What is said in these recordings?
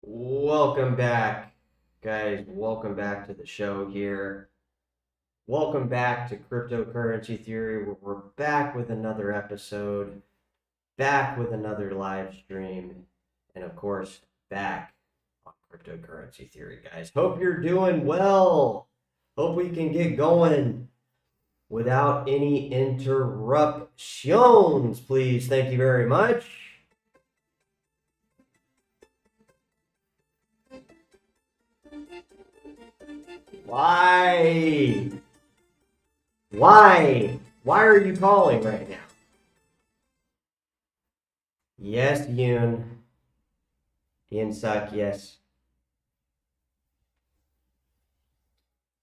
Welcome back, guys. Welcome back to the show here. Welcome back to Cryptocurrency Theory. We're back with another episode, back with another live stream, and of course, back on Cryptocurrency Theory, guys. Hope you're doing well. Hope we can get going without any interruptions, please. Thank you very much. Why? Why? Why are you calling right now? Yes, Yoon. Ian Suck, yes.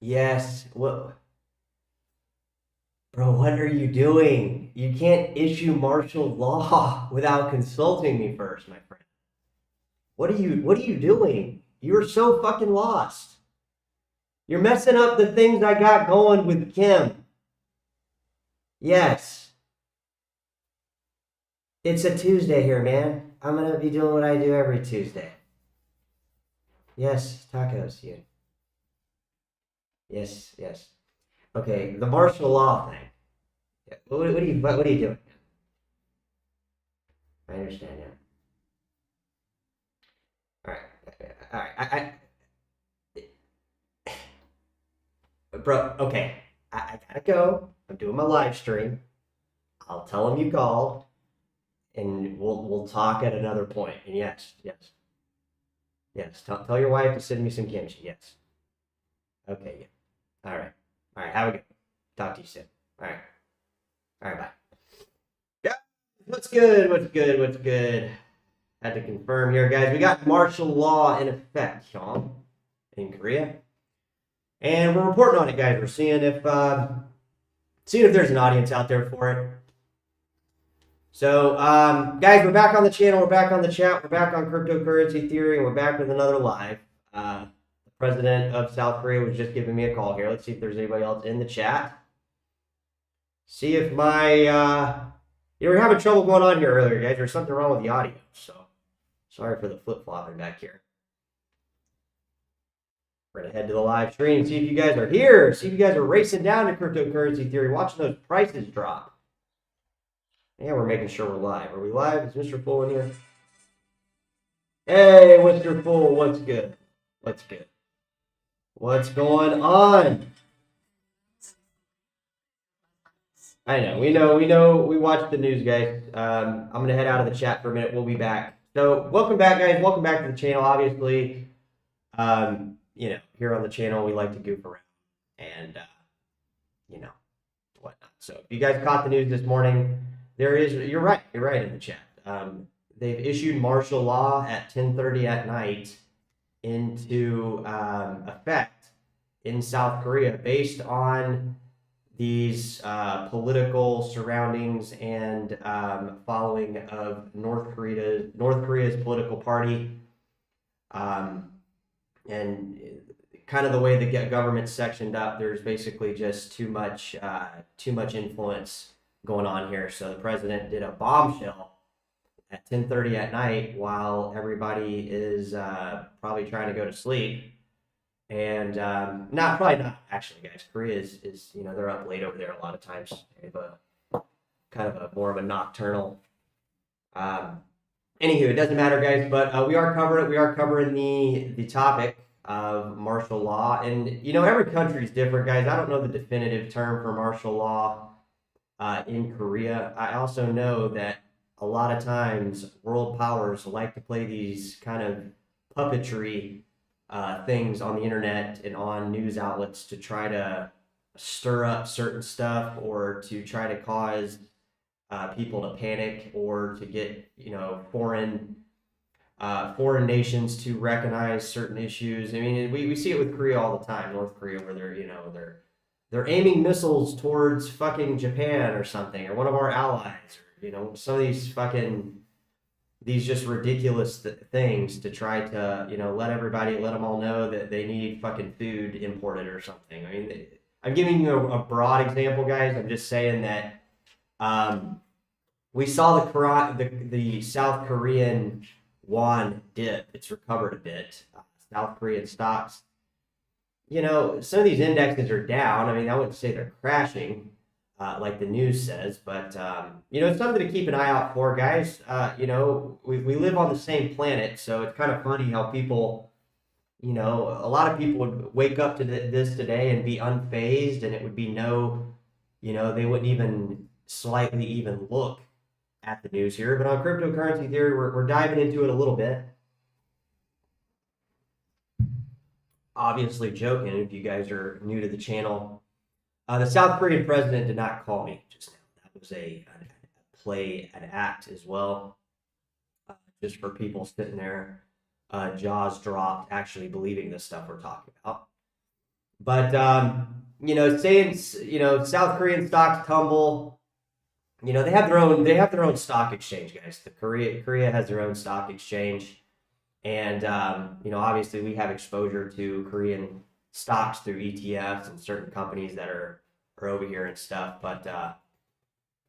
Yes. What? Bro, what are you doing? You can't issue martial law without consulting me first, my friend. What are you doing? You're so fucking lost. You're messing up the things I got going with Kim. Yes. It's a Tuesday here, man. I'm going to be doing what I do every Tuesday. Yes, tacos, you. Yes, yes. Okay, the martial law thing. What are you doing? I understand now. All right. Bro, okay. I gotta go. I'm doing my live stream. I'll tell him you called, and we'll talk at another point. And yes. Tell your wife to send me some kimchi. Yes. Okay. Yeah. All right. Have a good. Talk to you soon. All right. Bye. Yeah. What's good? Had to confirm here, guys. We got martial law in effect, y'all, in Korea. And we're reporting on it, guys. We're seeing if there's an audience out there for it. So, guys, we're back on the channel. We're back on the chat. We're back on Cryptocurrency Theory, and we're back with another live. The president of South Korea was just giving me a call here. Let's see if there's anybody else in the chat. See if my we were having trouble going on here earlier, guys. There's something wrong with the audio, so sorry for the flip-flopping back here. We're going to head to the live stream, see if you guys are here, see if you guys are racing down to Cryptocurrency Theory, watching those prices drop. Yeah, we're making sure we're live. Are we live? Is Mr. Full in here? Hey, Mr. Full, what's good? What's going on? I know, we watch the news, guys. I'm going to head out of the chat for a minute. We'll be back. So, welcome back, guys. Welcome back to the channel, obviously. Here on the channel, we like to goof around and, whatnot. So if you guys caught the news this morning, you're right in the chat. They've issued martial law at 10:30 at night into effect in South Korea based on these political surroundings and following of North Korea's political party. And kind of the way the government's sectioned up, there's basically just too much influence going on here. So the president did a bombshell at 10:30 at night while everybody is probably trying to go to sleep. And probably not actually, guys. Korea is they're up late over there a lot of times. They have more of a nocturnal. Anywho, it doesn't matter, guys, but we are covering the topic of martial law. And, every country is different, guys. I don't know the definitive term for martial law in Korea. I also know that a lot of times world powers like to play these kind of puppetry things on the internet and on news outlets to try to stir up certain stuff or to try to cause people to panic or to get foreign nations to recognize certain issues. I mean, we see it with Korea all the time, North Korea, where they're aiming missiles towards fucking Japan or something, or one of our allies, or some of these just ridiculous things to try to let them all know that they need fucking food imported or something. I mean, I'm giving you a broad example, guys. I'm just saying that we saw the South Korean won dip. It's recovered a bit. South Korean stocks, some of these indexes are down. I mean, I wouldn't say they're crashing, like the news says, but it's something to keep an eye out for, guys. We live on the same planet, so it's kind of funny how people, a lot of people would wake up to this today and be unfazed, and it would be they wouldn't even slightly even look at the news here. But on cryptocurrency theory, we're diving into it a little bit. Obviously joking if you guys are new to the channel. The South Korean president did not call me just now. That was an act as well. Just for people sitting there, jaws dropped, actually believing this stuff we're talking about. But, saying, South Korean stocks tumble, they have their own stock exchange, guys. Korea has their own stock exchange. And, obviously we have exposure to Korean stocks through ETFs and certain companies that are over here and stuff. But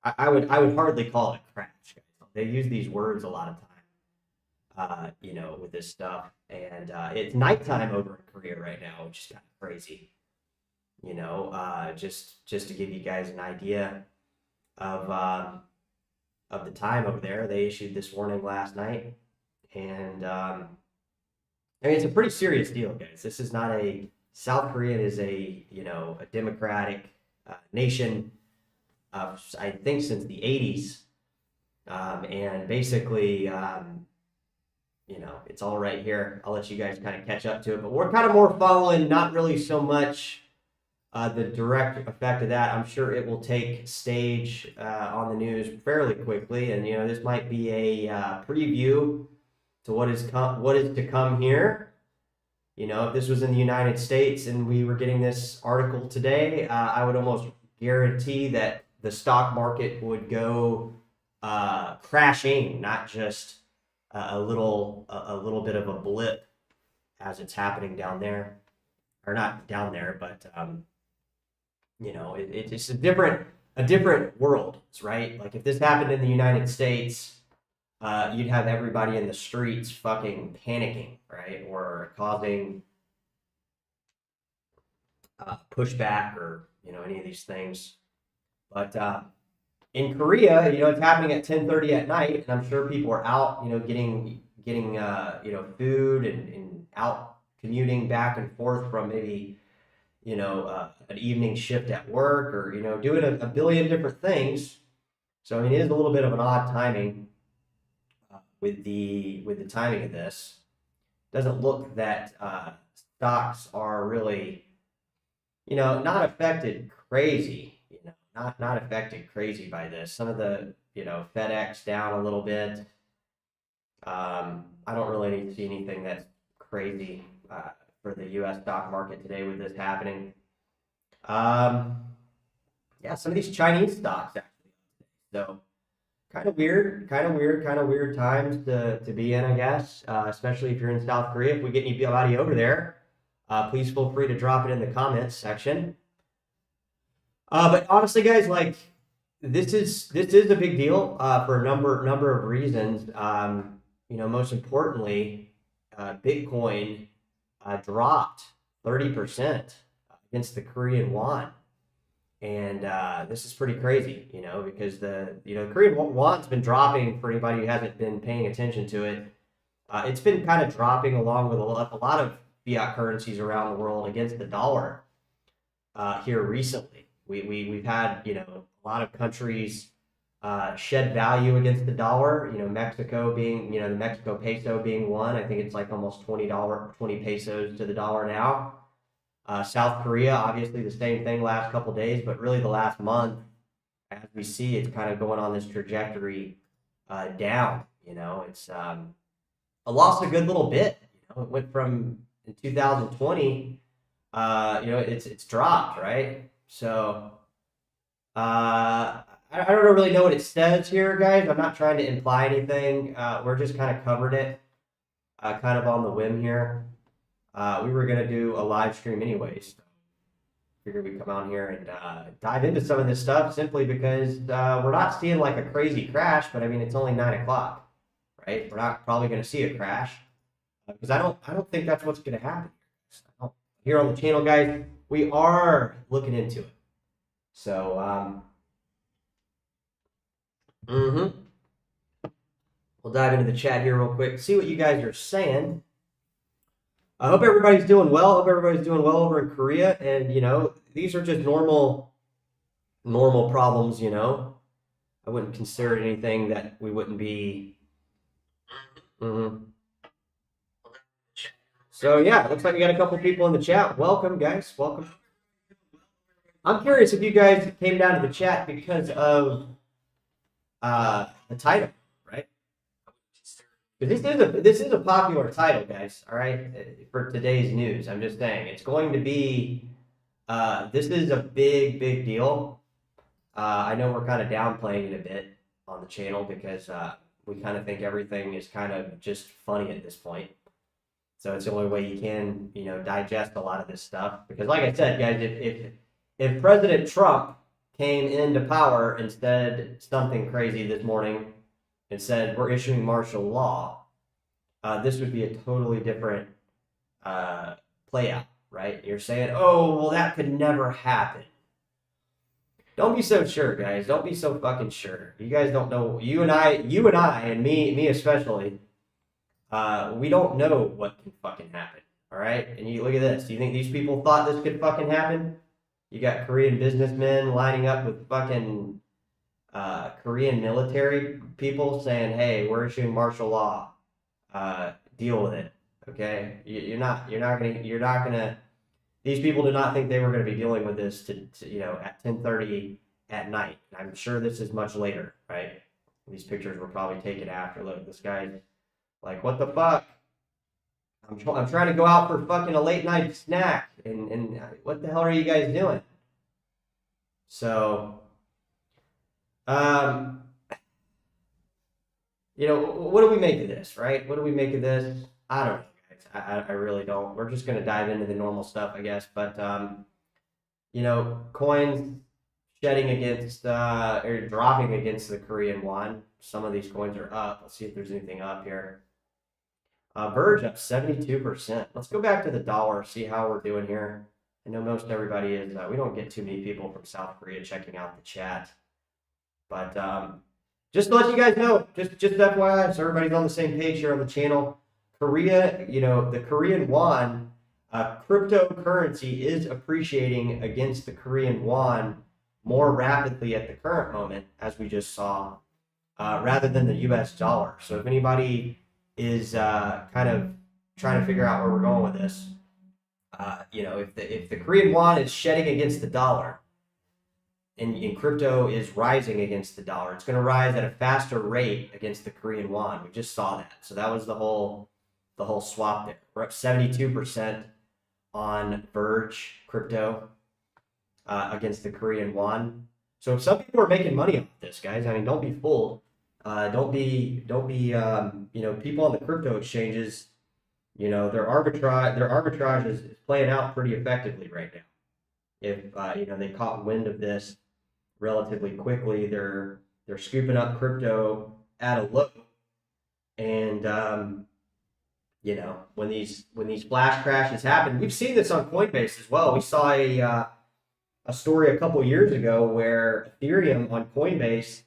I would hardly call it a crash. They use these words a lot of time, with this stuff. And it's nighttime over in Korea right now, which is kind of crazy. Just to give you guys an idea of the time over there. They issued this warning last night. And I mean, it's a pretty serious deal, guys. This is not South Korea is a democratic nation, I think since the 80s. And basically, it's all right here. I'll let you guys kind of catch up to it, but we're kind of more following, not really so much the direct effect of that. I'm sure it will take stage on the news fairly quickly. And, this might be a preview to what is to come here. If this was in the United States and we were getting this article today, I would almost guarantee that the stock market would go crashing, not just a little bit of a blip as it's happening down there, or not down there, but it's a different world, right? Like if this happened in the United States, you'd have everybody in the streets fucking panicking, right? Or causing pushback or, any of these things. But in Korea, it's happening at 10:30 at night, and I'm sure people are out, getting food and out commuting back and forth from maybe, an evening shift at work or, doing a billion different things. So, I mean, it is a little bit of an odd timing. With the timing of this, doesn't look that stocks are really, not affected crazy, not affected crazy by this. Some of the, FedEx down a little bit. I don't really see anything that's crazy for the U.S. stock market today with this happening. Yeah, some of these Chinese stocks actually. So. Kind of weird times to be in, I guess, especially if you're in South Korea. If we get anybody over there, please feel free to drop it in the comments section. But honestly, guys, like this is a big deal for a number of reasons. Most importantly, Bitcoin dropped 30% against the Korean won. And this is pretty crazy, because the Korean won's been dropping for anybody who hasn't been paying attention to it. It's been kind of dropping along with a lot of fiat currencies around the world against the dollar here recently. We've had a lot of countries shed value against the dollar. Mexico being, the Mexico peso being one. I think it's like almost $20, 20 pesos to the dollar now. South Korea, obviously the same thing last couple days, but really the last month, as we see, it's kind of going on this trajectory down. It's lost a good little bit. It went from in 2020. It's dropped, right? So I don't really know what it says here, guys. I'm not trying to imply anything. We're just kind of covered it, kind of on the whim here. We were gonna do a live stream anyways. Figured we'd come on here and dive into some of this stuff simply because we're not seeing like a crazy crash, but I mean it's only 9 o'clock, right? We're not probably gonna see a crash because I don't think that's what's gonna happen here on the channel, guys. We are looking into it, so we'll dive into the chat here real quick, see what you guys are saying. I hope everybody's doing well. Hope everybody's doing well over in Korea. And, these are just normal problems, I wouldn't consider it anything that we wouldn't be. So, yeah, it looks like we got a couple people in the chat. Welcome, guys. Welcome. I'm curious if you guys came down to the chat because of the title, right? This is a popular title, guys. All right, for today's news, I'm just saying it's going to be. This is a big deal. I know we're kind of downplaying it a bit on the channel because we kind of think everything is kind of just funny at this point. So it's the only way you can, digest a lot of this stuff. Because, like I said, guys, if President Trump came into power and said something crazy this morning and said we're issuing martial law, this would be a totally different play out, right? You're saying, oh, well, that could never happen. Don't be so sure, guys. Don't be so fucking sure. You guys don't know. You and I, and me especially, we don't know what can fucking happen, all right? And you look at this. Do you think these people thought this could fucking happen? You got Korean businessmen lining up with fucking Korean military people saying, "Hey, we're issuing martial law. Deal with it." Okay, you're not gonna. These people did not think they were going to be dealing with this at 10:30 at night. I'm sure this is much later, right? These pictures were probably taken after. Look, this guy's like, "What the fuck? I'm trying to go out for fucking a late night snack, and what the hell are you guys doing?" So, what do we make of this, right? What do we make of this? I don't know, guys. I really don't. We're just going to dive into the normal stuff, I guess. But, coins shedding against, or dropping against the Korean won. Some of these coins are up. Let's see if there's anything up here. Verge up 72%. Let's go back to the dollar, see how we're doing here. I know most everybody is, we don't get too many people from South Korea checking out the chat. But just to let you guys know, just FYI, so everybody's on the same page here on the channel, Korea, the Korean won, cryptocurrency is appreciating against the Korean won more rapidly at the current moment, as we just saw, rather than the US dollar. So if anybody is kind of trying to figure out where we're going with this, if the Korean won is shedding against the dollar and crypto is rising against the dollar, it's going to rise at a faster rate against the Korean won. We just saw that. So that was the whole swap there. We're up 72% on Verge crypto against the Korean won. So some people are making money off this, guys. I mean, don't be fooled. Don't be people on the crypto exchanges, their arbitrage is playing out pretty effectively right now. If they caught wind of this relatively quickly, they're scooping up crypto at a low, and when these flash crashes happen, we've seen this on Coinbase as well. We saw a story a couple years ago where Ethereum on Coinbase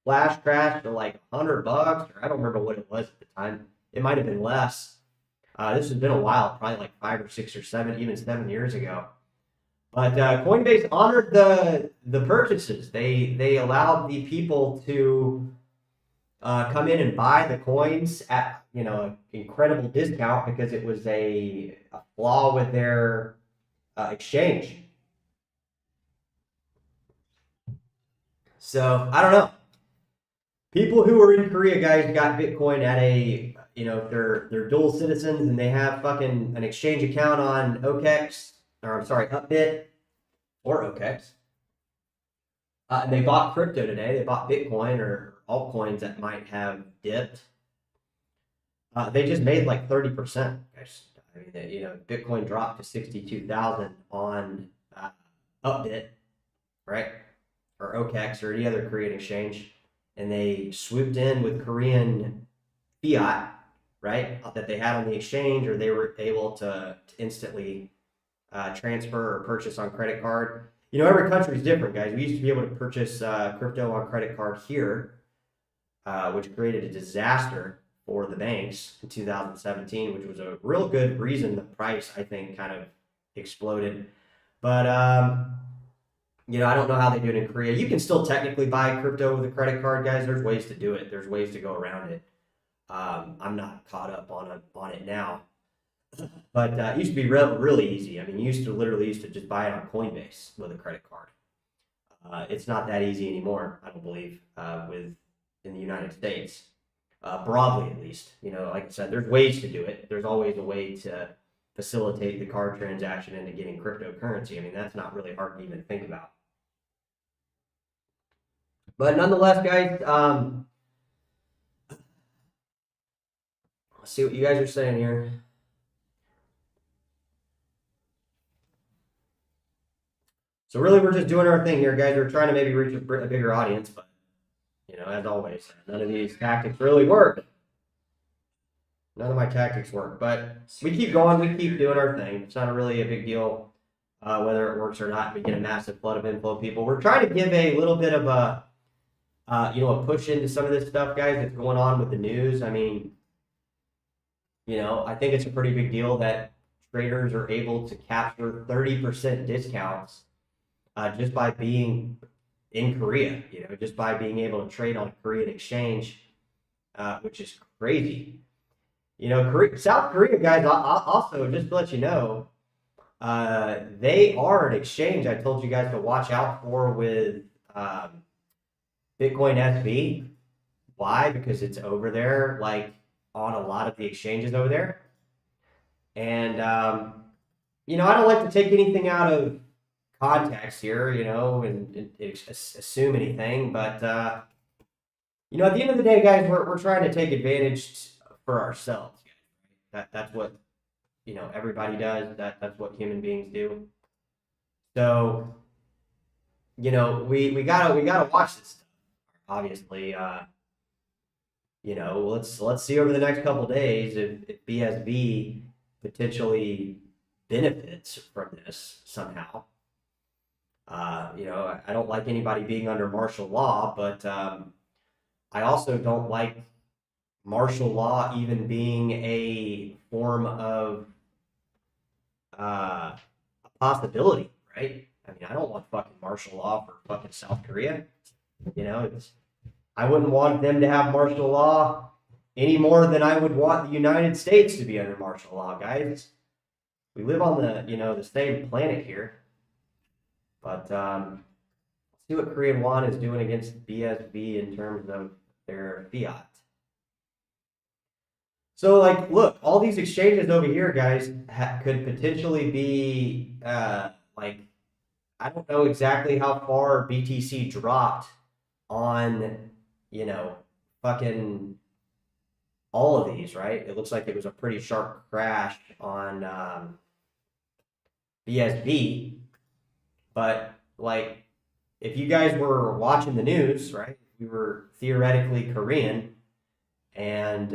flash crashed for like $100, or I don't remember what it was at the time. It might have been less. This has been a while, probably like 5 or 6 or 7, even 7 years ago. But Coinbase honored the purchases. They allowed the people to come in and buy the coins at an incredible discount because it was a flaw with their exchange. So I don't know. People who are in Korea, guys, got Bitcoin at a they're dual citizens and they have fucking an exchange account on OKEx or I'm sorry UpBit or OKEx. And they bought crypto today. They bought Bitcoin or altcoins that might have dipped. They just made like 30%. I mean, Bitcoin dropped to 62,000 on UpBit, right, or OKEx or any other Korean exchange, and they swooped in with Korean fiat, right, that they had on the exchange, or they were able to instantly transfer or purchase on credit card. Every country is different, guys. We used to be able to purchase crypto on credit card here, which created a disaster for the banks in 2017, which was a real good reason the price, I think, kind of exploded. But, I don't know how they do it in Korea. You can still technically buy crypto with a credit card, guys. There's ways to do it. There's ways to go around it. I'm not caught up on it now. But it used to be really easy. I mean, you literally used to just buy it on Coinbase with a credit card. It's not that easy anymore, I don't believe, in the United States, broadly at least. Like I said, there's ways to do it. There's always a way to facilitate the card transaction into getting cryptocurrency. I mean, that's not really hard to even think about. But nonetheless, guys, let's see what you guys are saying here. So really, we're just doing our thing here, guys. We're trying to maybe reach a bigger audience, but as always, none of these tactics really work. None of my tactics work, but we keep going. We keep doing our thing. It's not really a big deal whether it works or not. We get a massive flood of inflow people. We're trying to give a little bit of a push into some of this stuff, guys, that's going on with the news. I mean, I think it's a pretty big deal that traders are able to capture 30% discounts just by being in Korea, just by being able to trade on a Korean exchange, which is crazy. South Korea, guys, also, just to let you know, they are an exchange I told you guys to watch out for with Bitcoin SV. Why? Because it's over there, like on a lot of the exchanges over there. And, I don't like to take anything out of context here, and assume anything. But, at the end of the day, guys, we're trying to take advantage for ourselves. That's what, everybody does. That's what human beings do. So, we gotta watch this stuff. Obviously, let's see over the next couple of days if BSV potentially benefits from this somehow. I don't like anybody being under martial law, but I also don't like martial law even being a form of a possibility, right? I mean, I don't want fucking martial law for fucking South Korea. I wouldn't want them to have martial law any more than I would want the United States to be under martial law, guys. We live on the same planet here. But let's see what Korean won is doing against BSV in terms of their fiat. So, look, all these exchanges over here, guys, could potentially be, I don't know exactly how far BTC dropped on, fucking all of these, right? It looks like it was a pretty sharp crash on BSV. But, if you guys were watching the news, right, we were theoretically Korean, and,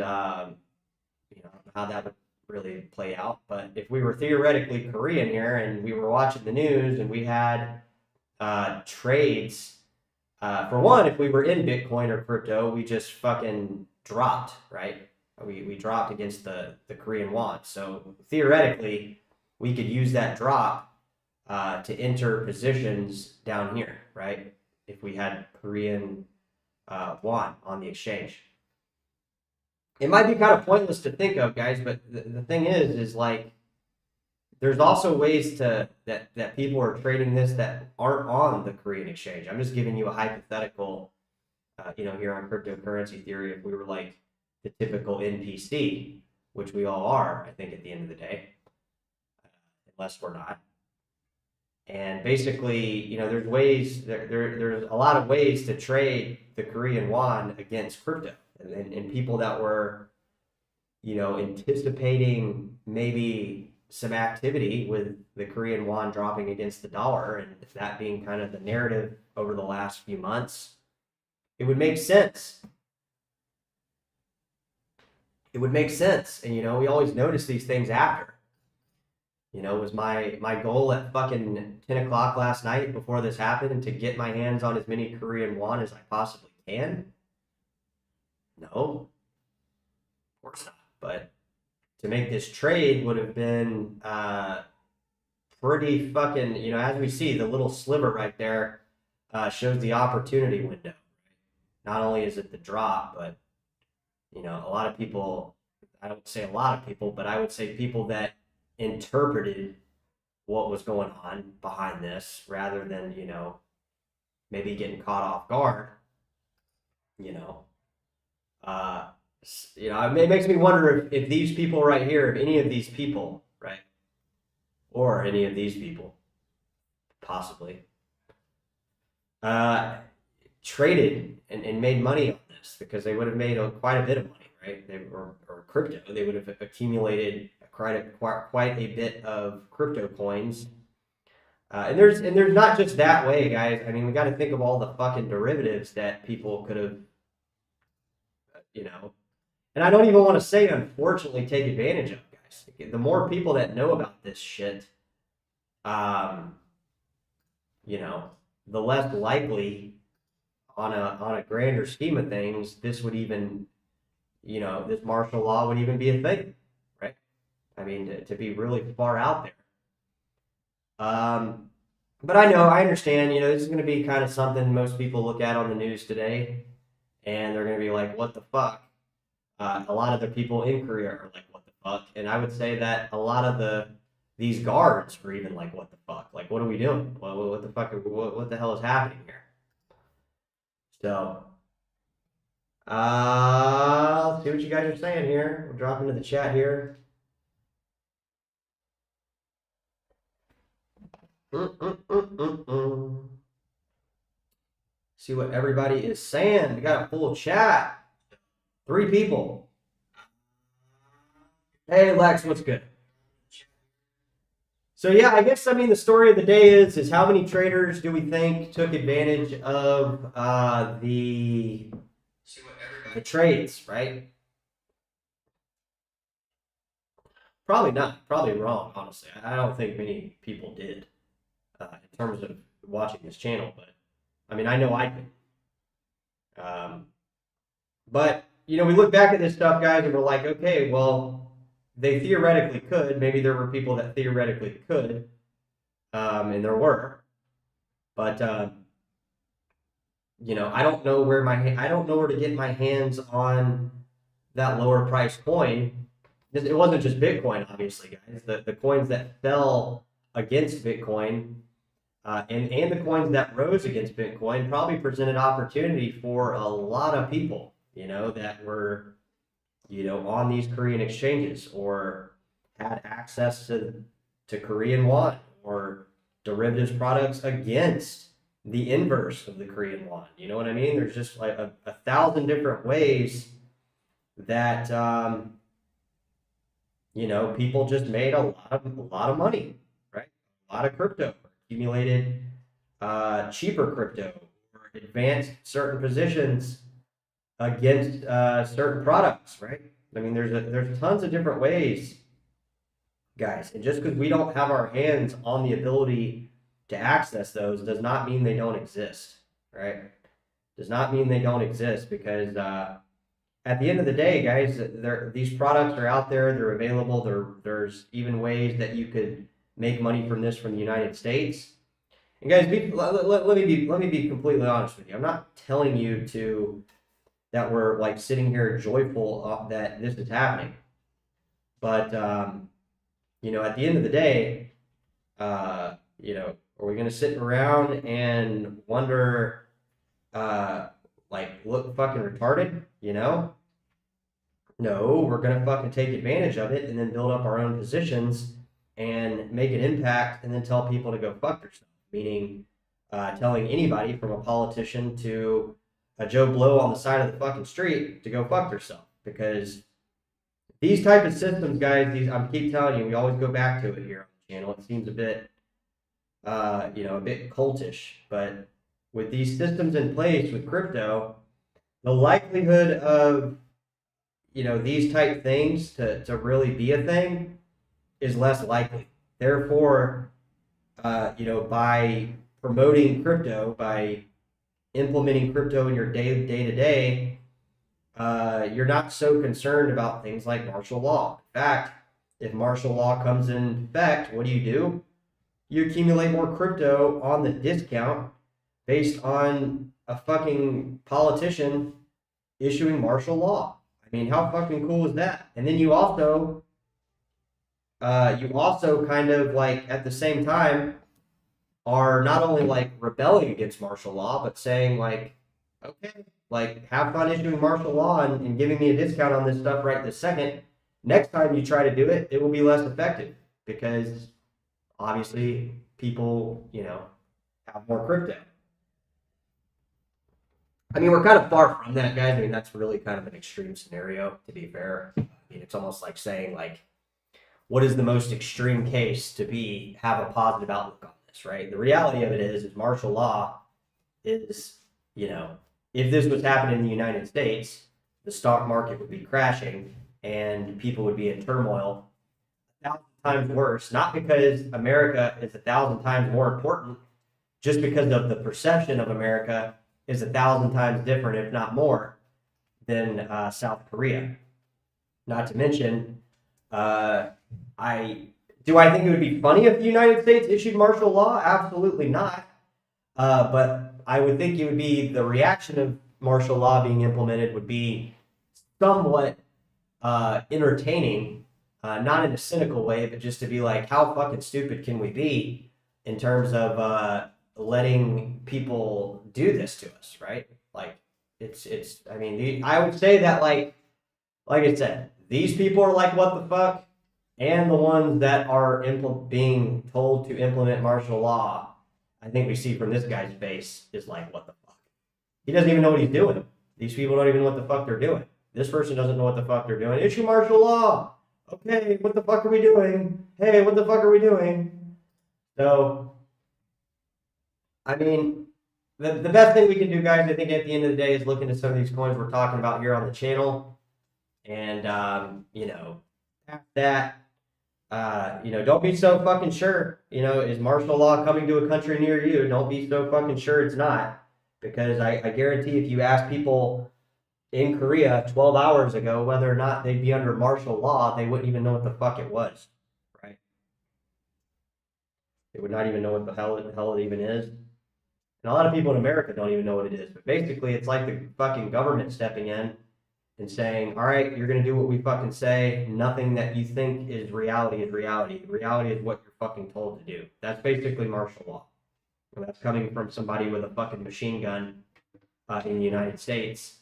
how that would really play out. But if we were theoretically Korean here and we were watching the news and we had trades, for one, if we were in Bitcoin or crypto, we just fucking dropped, right? We dropped against the Korean won. So theoretically, we could use that drop to enter positions down here, right? If we had Korean won on the exchange. It might be kind of pointless to think of, guys, but the thing is like, there's also ways that people are trading this that aren't on the Korean exchange. I'm just giving you a hypothetical, here on cryptocurrency theory. If we were like the typical NPC, which we all are, I think, at the end of the day, unless we're not. And basically, there's a lot of ways to trade the Korean won against crypto, and people that were, anticipating maybe some activity with the Korean won dropping against the dollar, and that being kind of the narrative over the last few months, it would make sense. It would make sense. And, we always notice these things after. Was my goal at fucking 10 o'clock last night before this happened to get my hands on as many Korean won as I possibly can? No. Of course not. But to make this trade would have been pretty fucking, as we see, the little sliver right there shows the opportunity window. Not only is it the drop, but, a lot of people, I don't say a lot of people, but I would say people that interpreted what was going on behind this rather than, maybe getting caught off guard, it makes me wonder if these people right here, if any of these people, right, or any of these people, possibly, traded and made money on this, because they would have made quite a bit of money, right? Or crypto, they would have accumulated quite a bit of crypto coins. And there's not just that way, guys. I mean, we got to think of all the fucking derivatives that people could have, and I don't even want to say, unfortunately, take advantage of, guys. The more people that know about this shit, the less likely on a grander scheme of things, this would even, this martial law would even be a thing, right? I mean, to be really far out there. But I understand, this is going to be kind of something most people look at on the news today, and they're going to be like, what the fuck? A lot of the people in Korea are like, what the fuck? And I would say that a lot of these guards were even like, what the fuck? Like, what are we doing? What the fuck? What the hell is happening here? So, let's see what you guys are saying here. We'll drop into the chat here. See what everybody is saying. We got a full chat. 3 people. Hey, Lex, what's good? So yeah, I guess, the story of the day is how many traders do we think took advantage of the trades, right? Probably not. Probably wrong, honestly. I don't think many people did in terms of watching this channel, but I know I did. But, we look back at this stuff, guys, and we're like, okay, well, they theoretically could. Maybe there were people that theoretically could, and there were. But, I don't know where to get my hands on that lower price coin. It wasn't just Bitcoin, obviously, guys. The coins that fell against Bitcoin and the coins that rose against Bitcoin probably presented opportunity for a lot of people, that were, on these Korean exchanges or had access to Korean won or derivatives products against the inverse of the Korean won. You know what I mean? There's just like a 1,000 different ways that, people just made a lot of money, right? A lot of crypto, accumulated cheaper crypto, or advanced certain positions against certain products, right? There's tons of different ways, guys. And just because we don't have our hands on the ability to access those does not mean they don't exist, right? Does not mean they don't exist, because at the end of the day, guys, these products are out there. They're available. There's even ways that you could make money from this from the United States. And guys, let me be completely honest with you. I'm not telling you that we're like sitting here joyful that this is happening, but at the end of the day, are we gonna sit around and wonder, look fucking retarded? No, we're gonna fucking take advantage of it and then build up our own positions and make an impact and then tell people to go fuck themselves. Meaning, telling anybody from a politician to a Joe Blow on the side of the fucking street to go fuck themselves. Because these type of systems, guys, I keep telling you, we always go back to it here on the channel. It seems a bit, a bit cultish, but with these systems in place with crypto, the likelihood of these type things to really be a thing is less likely. Therefore, by promoting crypto, by implementing crypto in your day to day, you're not so concerned about things like martial law. In fact, if martial law comes in effect, what do? You accumulate more crypto on the discount based on a fucking politician issuing martial law. I mean, how fucking cool is that? And then you also kind of like at the same time are not only like rebelling against martial law, but saying like, okay, like have fun issuing martial law and giving me a discount on this stuff right this second. Next time you try to do it, it will be less effective because obviously people, have more crypto. I mean, we're kind of far from that, guys. I mean, that's really kind of an extreme scenario, to be fair. I mean, it's almost like saying, like, what is the most extreme case to have a positive outlook on this, right? The reality of it is martial law is, if this was happening in the United States, the stock market would be crashing and people would be in turmoil 1,000 times worse, not because America is 1,000 times more important, just because of the perception of America is 1,000 times different, if not more, than South Korea. Not to mention, I think it would be funny if the United States issued martial law? Absolutely not. But I would think it would be the reaction of martial law being implemented would be somewhat entertaining, not in a cynical way, but just to be like, how fucking stupid can we be in terms of letting people do this to us, right? Like, I mean, I would say that like I said, these people are like, what the fuck? And the ones that are being told to implement martial law, I think we see from this guy's face is like, what the fuck? He doesn't even know what he's doing. These people don't even know what the fuck they're doing. This person doesn't know what the fuck they're doing. Issue martial law. Okay, what the fuck are we doing? Hey, what the fuck are we doing? So, I mean, the best thing we can do, guys, I think at the end of the day is look into some of these coins we're talking about here on the channel. And, past that, don't be so fucking sure, is martial law coming to a country near you? Don't be so fucking sure it's not. Because I guarantee if you ask people in Korea 12 hours ago whether or not they'd be under martial law, they wouldn't even know what the fuck it was, right? They would not even know what the hell it even is. And a lot of people in America don't even know what it is. But basically, it's like the fucking government stepping in and saying, all right, you're going to do what we fucking say. Nothing that you think is reality is reality. Reality is what you're fucking told to do. That's basically martial law. And that's coming from somebody with a fucking machine gun in the United States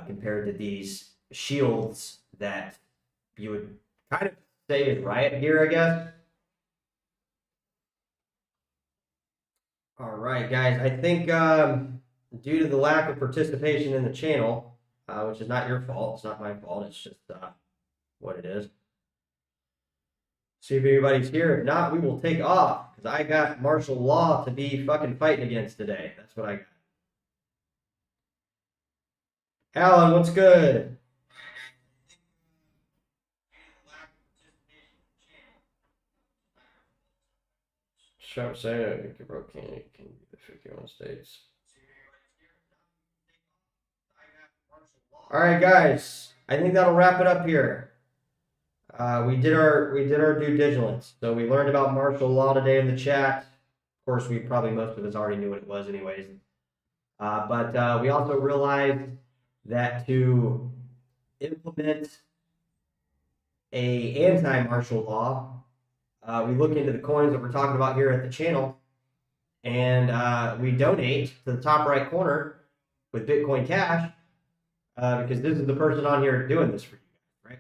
compared to these shields that you would kind of say is riot gear, I guess. All right, guys. I think due to the lack of participation in the channel, which is not your fault, it's not my fault, it's just what it is. See if anybody's here. If not, we will take off because I got martial law to be fucking fighting against today. That's what I got. Alan, what's good? Trump said can the 51 states. All right, guys. I think that'll wrap it up here. We did our due diligence. So we learned about martial law today in the chat. Of course, most of us already knew what it was, anyways. But we also realized that to implement a anti-martial law, we look into the coins that we're talking about here at the channel, and we donate to the top right corner with Bitcoin Cash, because this is the person on here doing this for you, right?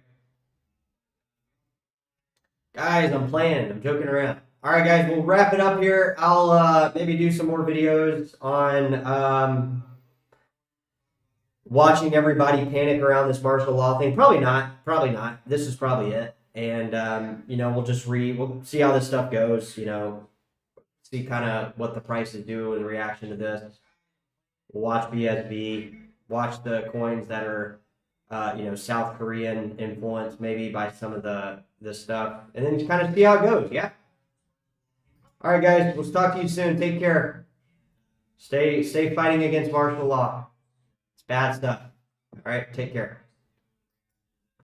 Guys, I'm playing. I'm joking around. All right, guys, we'll wrap it up here. I'll maybe do some more videos on watching everybody panic around this martial law thing. Probably not. Probably not. This is probably it. And we'll see how this stuff goes. See kind of what the prices do in reaction to this. We'll watch BSV. Watch the coins that are South Korean influenced maybe by some of the stuff, and then just kind of see how it goes. Yeah. All right, guys. We'll talk to you soon. Take care. Stay fighting against martial law. It's bad stuff. All right. Take care.